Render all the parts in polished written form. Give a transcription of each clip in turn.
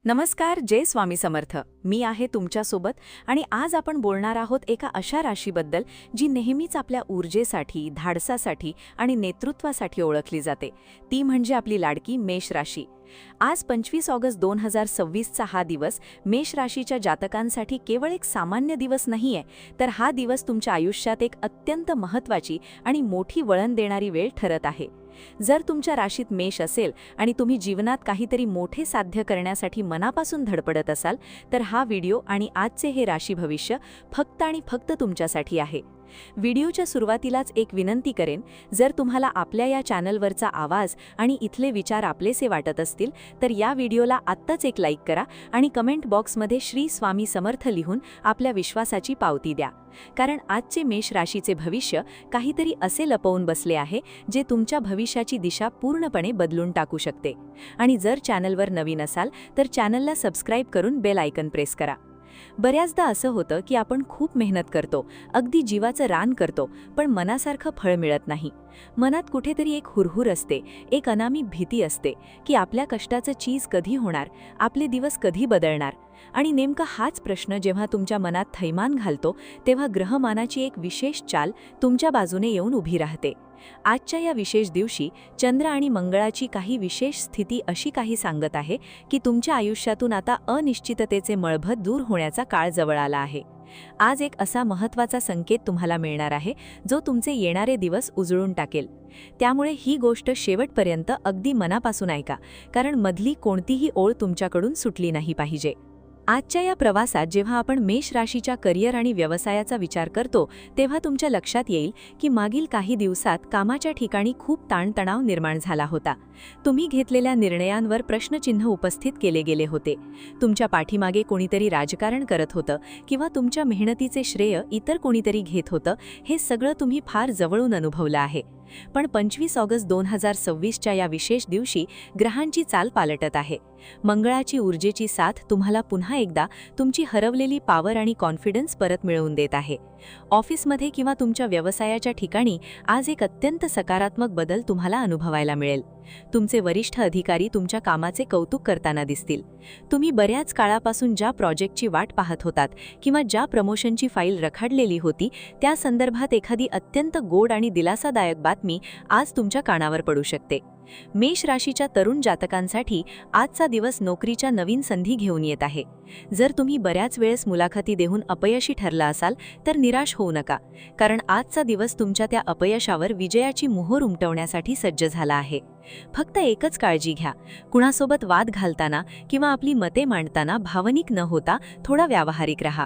नमस्कार, जय स्वामी समर्थ. मी आहे तुमच्यासोबत आणि आज आपण बोलणार आहोत एका अशा राशीबद्दल जी नेहमीच आपल्या ऊर्जेसाठी, धाडसासाठी आणि नेतृत्वासाठी ओळखली जाते. ती म्हणजे आपली लाडकी मेष राशी. आज 25 ऑगस्ट 2026चा हा दिवस मेष राशीच्या जातकांसाठी केवळ एक सामान्य दिवस नाहीये, तर हा दिवस तुमच्या आयुष्यात एक अत्यंत महत्त्वाची आणि मोठी वळण देणारी वेळ ठरत आहे. जर तुमच्या राशीत मेष असेल आणि तुम्ही जीवनात काहीतरी मोठे साध्य करण्यासाठी मनापासून धडपडत असाल, तर हा व्हिडिओ आणि आजचे हे राशी भविष्य फक्त आणि फक्त तुमच्यासाठी आहे. व्हिडिओच्या सुरुवातीलाच एक विनंती करेन, जर तुम्हाला आपल्या या चॅनलवरचा आवाज आणि इथले विचार आपलेसे वाटत असतील तर या व्हिडिओला आत्ताच एक लाईक करा आणि कमेंट बॉक्समध्ये श्री स्वामी समर्थ लिहून आपल्या विश्वासाची पावती द्या. कारण आजचे मेष राशीचे भविष्य काहीतरी असे लपवून बसले आहे जे तुमच्या भविष्याची दिशा पूर्णपणे बदलून टाकू शकते. आणि जर चॅनलवर नवीन असाल तर चॅनलला सबस्क्राईब करून बेल आयकन प्रेस करा. बऱ्याचदा असं होतं की आपण खूप मेहनत करतो, अगदी जीवाचं रान करतो, पण मनासारखं फळ मिळत नाही. मनात कुठेतरी एक हुरहुर असते, एक अनामी भीती असते की आपल्या कष्टाचं चीज कधी होणार, आपले दिवस कधी बदलणार. आणि नेमका हाच प्रश्न जेव्हा तुमच्या मनात थैमान घालतो तेव्हा ग्रहमानाची एक विशेष चाल तुमच्या बाजूने येऊन उभी राहते. आजच्या या विशेष दिवशी चंद्र आणि मंगळाची काही विशेष स्थिती अशी काही सांगत आहे की तुमच्या आयुष्यातून आता अनिश्चिततेचे मळभत दूर होण्याचा काळ जवळ आला आहे. आज एक असा महत्त्वाचा संकेत तुम्हाला मिळणार आहे जो तुमचे येणारे दिवस उजळून टाकेल. त्यामुळे ही गोष्ट शेवटपर्यंत अगदी मनापासून ऐका, कारण मधली कोणतीही ओळ तुमच्याकडून सुटली नाही पाहिजे. आजच्या या प्रवासात जेव्हा आपण मेष राशीच्या करिअर आणि व्यवसायाचा विचार करतो तेव्हा तुमच्या लक्षात येईल की मागील काही दिवसात कामाच्या ठिकाणी खूप ताणतणाव निर्माण झाला होता. तुम्ही घेतलेल्या निर्णयांवर प्रश्नचिन्ह उपस्थित केले गेले होते. तुमच्या पाठीमागे कोणीतरी राजकारण करत होतं किंवा तुमच्या मेहनतीचे श्रेय इतर कोणीतरी घेत होतं. हे सगळं तुम्ही फार जवळून अनुभवलं आहे. पण 25 ऑगस्ट 2026च्या या विशेष दिवशी ग्रहांची चाल पालटत आहे. मंगळाची ऊर्जेची साथ तुम्हाला पुन्हा एकदा तुमची हरवलेली पॉवर आणि कॉन्फिडन्स परत मिळवून देत आहे. ऑफिसमध्ये किंवा तुमच्या व्यवसायाच्या ठिकाणी आज एक अत्यंत सकारात्मक बदल तुम्हाला अनुभवायला मिळेल. तुमचे वरिष्ठ अधिकारी तुमच्या कामाचे कौतुक करताना दिसतील. तुम्ही बऱ्याच काळापासून ज्या प्रोजेक्टची वाट पाहत होतात किंवा ज्या प्रमोशनची फाईल रखडलेली होती त्या संदर्भात एखादी अत्यंत गोड आणि दिलासादायक बातमी आज तुमच्या कानावर पडू शकते. मेष राशीच्या तरुण जातकांसाठी आजचा दिवस नोकरीच्या नवीन संधी घेऊन येत आहे. जर तुम्ही बऱ्याच वेळेस मुलाखती देऊन अपयशी ठरला असाल तर निराश होऊ नका, कारण आजचा दिवस तुमच्या त्या अपयशावर विजयाची मोहोर उमटवण्यासाठी सज्ज झाला आहे. फक्त एकच काळजी घ्या, कुणासोबत वाद घालताना किंवा आपली मते मांडताना भावनिक न होता थोडा व्यावहारिक राहा.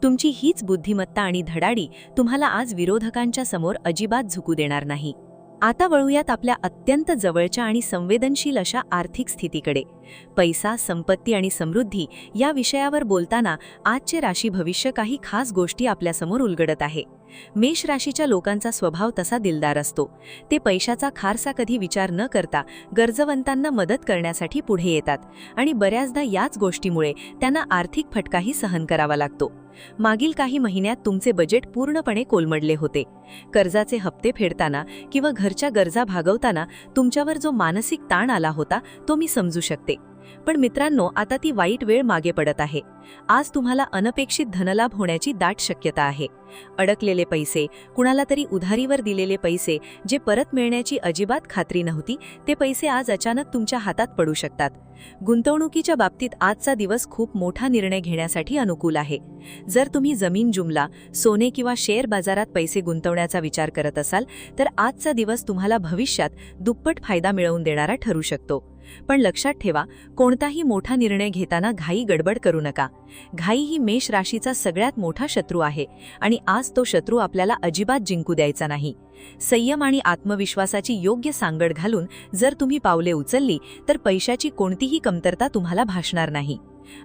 तुमची हीच बुद्धिमत्ता आणि धडाडी तुम्हाला आज विरोधकांच्या समोर अजिबात झुकू देणार नाही. आता वळूयात आपल्या अत्यंत जवळच्या आणि संवेदनशील अशा आर्थिक स्थितीकडे. पैसा, संपत्ती आणि समृद्धी या विषयावर बोलताना आजचे राशी भविष्य काही खास गोष्टी आपल्यासमोर उलगडत आहे. मेष राशीच्या लोकांचा स्वभाव तसा दिलदार असतो. ते पैशाचा फारसा कधी विचार न करता गरजवंतांना मदत करण्यासाठी पुढे येतात आणि बऱ्याचदा याच गोष्टीमुळे त्यांना आर्थिक फटकाही सहन करावा लागतो. मागील काही महिन्यात तुमचे बजेट पूर्णपणे कोलमडले होते. कर्जाचे हप्ते फेडताना किंवा घरच्या गरजा भागवताना तुमच्यावर जो मानसिक ताण आला होता तो मी समजू शकते. पण मित्रांनो, आता ती वाईट वेळ मागे पडत आहे. आज तुम्हाला अनपेक्षित धनलाभ होण्याची दाट शक्यता आहे. अडकलेले पैसे, कुणाला तरी उधारीवर दिलेले पैसे जे परत मिळण्याची अजिबात खात्री नव्हती, ते पैसे आज अचानक तुमच्या हातात पडू शकतात. गुंतवणुकीच्या बाबतीत आजचा दिवस खूप मोठा निर्णय घेण्यासाठी अनुकूल आहे. जर तुम्ही जमीन जुमला, सोने किंवा शेअर बाजारात पैसे गुंतवण्याचा विचार करत असाल तर आजचा दिवस तुम्हाला भविष्यात दुप्पट फायदा मिळवून देणारा ठरू शकतो. पण लक्षात ठेवा, कोणताही मोठा निर्णय घेताना घाई गडबड करू नका. घाई ही मेष राशीचा सगळ्यात मोठा शत्रू आहे आणि आज तो शत्रू आपल्याला अजिबात जिंकू द्यायचा नाही. संयम आणि आत्मविश्वासाची योग्य सांगड घालून जर तुम्ही पावले उचलली तर पैशाची कोणतीही कमतरता तुम्हाला भासणार नाही.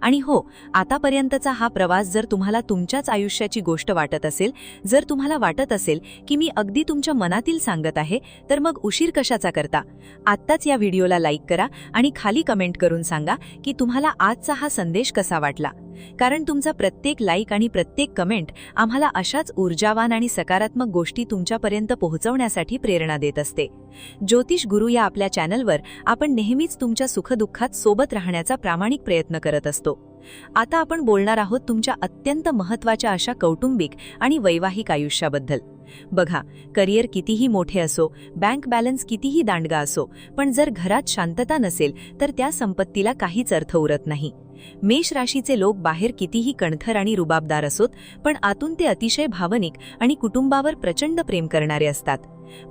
आणि हो, आतापर्यंतचा हा प्रवास जर तुम्हाला तुमच्याच आयुष्याची गोष्ट वाटत असेल, जर तुम्हाला वाटत असेल की मी अगदी तुमच्या मनातील सांगत आहे, तर मग उशीर कशाचा करता? आत्ताच या व्हिडिओला लाईक करा आणि खाली कमेंट करून सांगा की तुम्हाला आजचा हा संदेश कसा वाटला. कारण तुमचा प्रत्येक लाईक आणि प्रत्येक कमेंट आम्हाला अशाच ऊर्जावान आणि सकारात्मक गोष्टी तुमच्यापर्यंत पोहोचवण्यासाठी प्रेरणा देत असते. ज्योतिष गुरु या आपल्या चॅनलवर आपण नेहमीच तुमच्या सुखदुःखात सोबत राहण्याचा प्रामाणिक प्रयत्न करत असतो. आता आपण बोलणार आहोत तुमच्या अत्यंत महत्त्वाच्या अशा कौटुंबिक आणि वैवाहिक आयुष्याबद्दल. बघा, करिअर कितीही मोठे असो, बँक बॅलन्स कितीही दांडगा असो, पण जर घरात शांतता नसेल तर त्या संपत्तीला काहीच अर्थ उरत नाही. मेष राशीचे लोक बाहेर कितीही कणखर आणि रुबाबदार असोत, पण आतून ते अतिशय भावनिक आणि कुटुंबावर प्रचंड प्रेम करणारे असतात.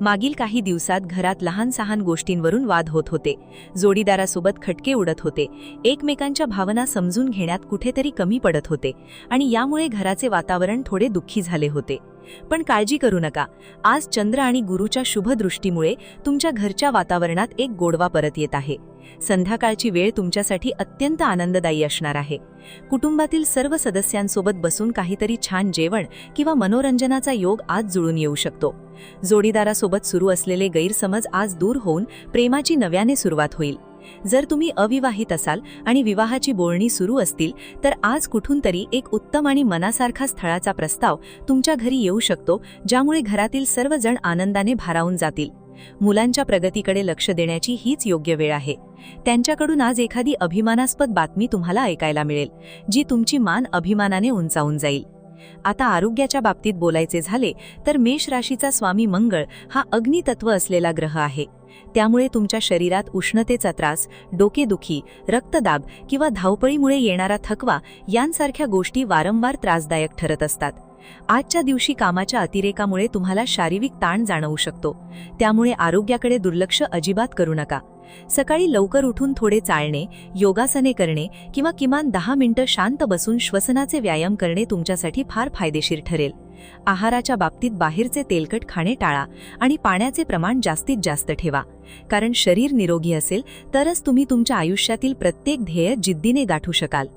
मागील काही दिवसात घरात लहान सहान गोष्टींवरून वाद होत होते, जोडीदारासोबत खटके उडत होते, एकमेकांच्या भावना समजून घेण्यात कुठेतरी कमी पडत होते आणि यामुळे घराचे वातावरण थोडे दुःखी झाले होते. पण काळजी करू नका, आज चंद्र आणि गुरुच्या शुभ दृष्टीमुळे तुमच्या घरच्या वातावरणात एक गोडवा परत येत आहे. संध्याकाळची वेळ तुमच्यासाठी अत्यंत आनंददायी असणार आहे. कुटुंबातील सर्व सदस्यांसोबत बसून काहीतरी छान जेवण किंवा मनोरंजनाचा योग आज जुळून येऊ शकतो. जोडीदारासोबत सुरू असलेले गैरसमज आज दूर होऊन प्रेमाची नव्याने सुरुवात होईल. जर तुम्ही अविवाहित असाल आणि विवाहाची बोलणी सुरू असतील तर आज कुठून तरी एक उत्तम आणि मनासारखा स्थळाचा प्रस्ताव तुमच्या घरी येऊ शकतो, ज्यामुळे घरातील सर्वजण आनंदाने भारावून जातील. मुलांच्या प्रगतीकडे लक्ष देण्याची हीच योग्य वेळ आहे. त्यांच्याकडून आज एखादी अभिमानास्पद बातमी तुम्हाला ऐकायला मिळेल, जी तुमची मान अभिमानाने उंचावून जाईल. आता आरोग्याच्या बाबतीत बोलायचे झाले तर मेष राशीचा स्वामी मंगळ हा अग्नितत्व असलेला ग्रह आहे. त्यामुळे तुमच्या शरीरात उष्णतेचा त्रास, डोकेदुखी, रक्तदाब किंवा धावपळीमुळे येणारा थकवा यांसारख्या गोष्टी वारंवार त्रासदायक ठरत असतात. आजच्या दिवशी कामाच्या अतिरेकामुळे तुम्हाला शारीरिक ताण जाणवू शकतो, त्यामुळे आरोग्याकडे दुर्लक्ष अजिबात करू नका. सकाळी लवकर उठून थोडे चालणे, योगासने करणे किंवा किमान 10 मिनिटं शांत बसून श्वसनाचे व्यायाम करणे तुमच्यासाठी फार फायदेशीर ठरेल. आहाराच्या बाबतीत बाहेरचे तेलकट खाणे टाळा आणि पाण्याचे प्रमाण जास्तीत जास्त ठेवा, कारण शरीर निरोगी असेल तरच तुम्ही तुमच्या आयुष्यातील प्रत्येक ध्येय जिद्दीने गाठू शकाल.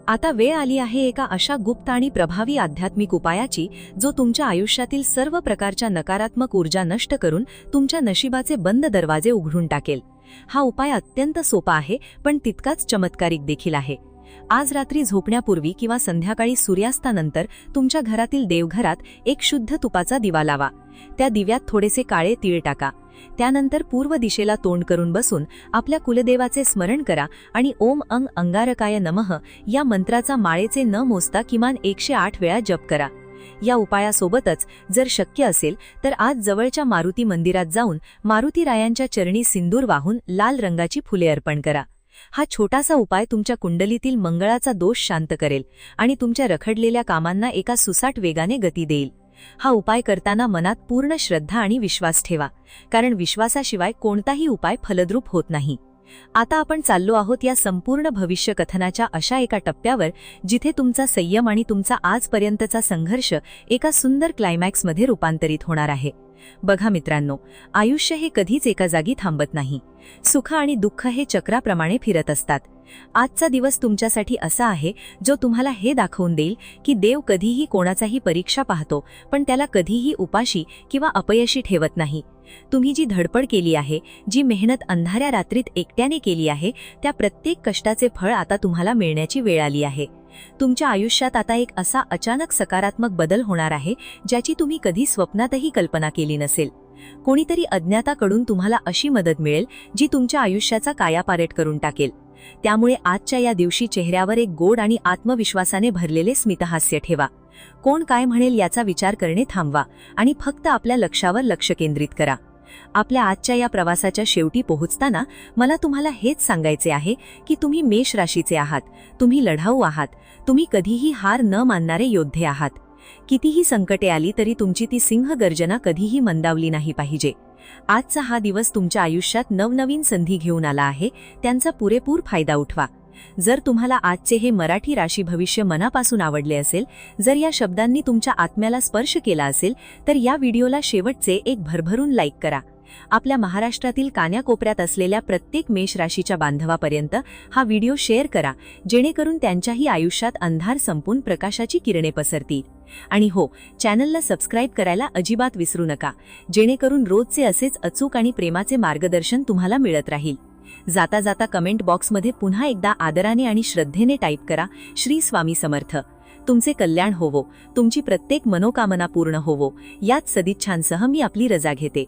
आता वेळ आली आहे एका अशा गुप्त आणि प्रभावी आध्यात्मिक उपायाची, जो तुमच्या आयुष्यातील सर्व प्रकारच्या नकारात्मक ऊर्जा नष्ट करून तुमच्या नशिबाचे बंद दरवाजे उघडून टाकेल. हा उपाय अत्यंत सोपा आहे, पण तितकाच चमत्कारिक देखील आहे. आज रात्री झोपण्यापूर्वी किंवा संध्याकाळी सूर्यास्तानंतर तुमच्या घरातील देवघरात एक शुद्ध तुपाचा दिवा लावा. त्या दिव्यात थोडेसे काळे तीळ टाका. त्यानंतर पूर्व दिशेला तोंड करून बसून आपल्या कुलदेवाचे स्मरण करा आणि ओम अंग अंगारकाय नमः या मंत्राचा माळेचे न मोजता किमान 108 वेळा जप करा. या उपायासोबतच जर शक्य असेल तर आज जवळच्या मारुती मंदिरात जाऊन मारुतीरायांच्या चरणी सिंदूर वाहून लाल रंगाची फुले अर्पण करा. हा छोटासा उपाय तुमच्या कुंडलीतील मंगळाचा दोष शांत करेल आणि तुमच्या रखडलेल्या कामांना एका सुसाट वेगाने गती देईल. हा उपाय करताना मनात पूर्ण श्रद्धा आणि विश्वास ठेवा, कारण विश्वासाशिवाय कोणताही उपाय फलद्रूप होत नाही. आता आपण चाललो आहोत या संपूर्ण भविष्य कथनाच्या अशा एका टप्प्यावर, जिथे तुमचा संयम आणि तुमचा आजपर्यंतचा संघर्ष एका सुंदर क्लायमॅक्समध्ये रूपांतरित होणार आहे. बघा मित्रांनो, आयुष्य हे कधीच एका जागी थांबत नाही. सुख आणि दुःख हे चक्राप्रमाणे फिरत असतात. आजचा दिवस तुमच्यासाठी असा आहे जो तुम्हाला हे दाखवून देईल की देव कधीही कोणाचाही परीक्षा पाहतो, पण त्याला कधीही उपाशी किंवा अपयशी ठेवत नाही. तुम्ही जी धडपड केली आहे, जी मेहनत अंधाऱ्या रात्रीत एकट्याने केली आहे, त्या प्रत्येक कष्टाचे फळ आता तुम्हाला मिळण्याची वेळ आली आहे. तुमच्या आयुष्यात आता एक असा अचानक सकारात्मक बदल होणार आहे, ज्याची तुम्ही कधी स्वप्नातही कल्पना केली नसेल. कोणीतरी अज्ञाताकडून तुम्हाला अशी मदत मिळेल जी तुमच्या आयुष्याचा कायापालट करून टाकेल. त्यामुळे आजच्या या दिवशी चेहऱ्यावर एक गोड आणि आत्मविश्वासाने भरलेले स्मितहास्य ठेवा. कोण काय म्हणेल याचा विचार करणे थांबवा आणि फक्त आपल्या लक्ष्यावर लक्ष केंद्रित करा. आपल्या आजच्या या प्रवासाच्या शेवटी पोहोचताना मला तुम्हाला हेच सांगायचे आहे की तुम्ही मेष राशीचे आहात. तुम्ही लढाऊ आहात. तुम्ही कधीही हार न मानणारे योद्धे आहात. कितीही संकटे आली तरी तुमची ती सिंह गर्जना कधीही मंदावली नाही पाहिजे. आजचा हा दिवस तुमच्या आयुष्यात नवनवीन संधी घेऊन आला आहे, त्यांचा पुरेपूर फायदा उठवा. जर तुम्हाला आजचे हे मराठी राशी भविष्य मनापासून आवडले असेल, जर या शब्दांनी तुमच्या आत्म्याला स्पर्श केला असेल, तर या व्हिडिओला शेवटचे एक भरभरून लाईक करा. आपल्या महाराष्ट्रातील कान्याकोपऱ्यात असलेल्या प्रत्येक मेष राशीच्या बांधवापर्यंत हा व्हिडिओ शेअर करा, जेणेकरून त्यांच्याही आयुष्यात अंधार संपून प्रकाशाची किरणे पसरतील. आणि हो, चॅनलला सबस्क्राईब करायला अजिबात विसरू नका, जेणेकरून रोजचे असेच अचूक आणि प्रेमाचे मार्गदर्शन तुम्हाला मिळत राहील. जाता जाता कमेंट बॉक्समध्ये पुन्हा एकदा आदराने आणि श्रद्धेने टाईप करा, श्री स्वामी समर्थ. तुमचे कल्याण होवो, तुमची प्रत्येक मनोकामना पूर्ण होवो, याच सदिच्छांसह मी आपली रजा घेते.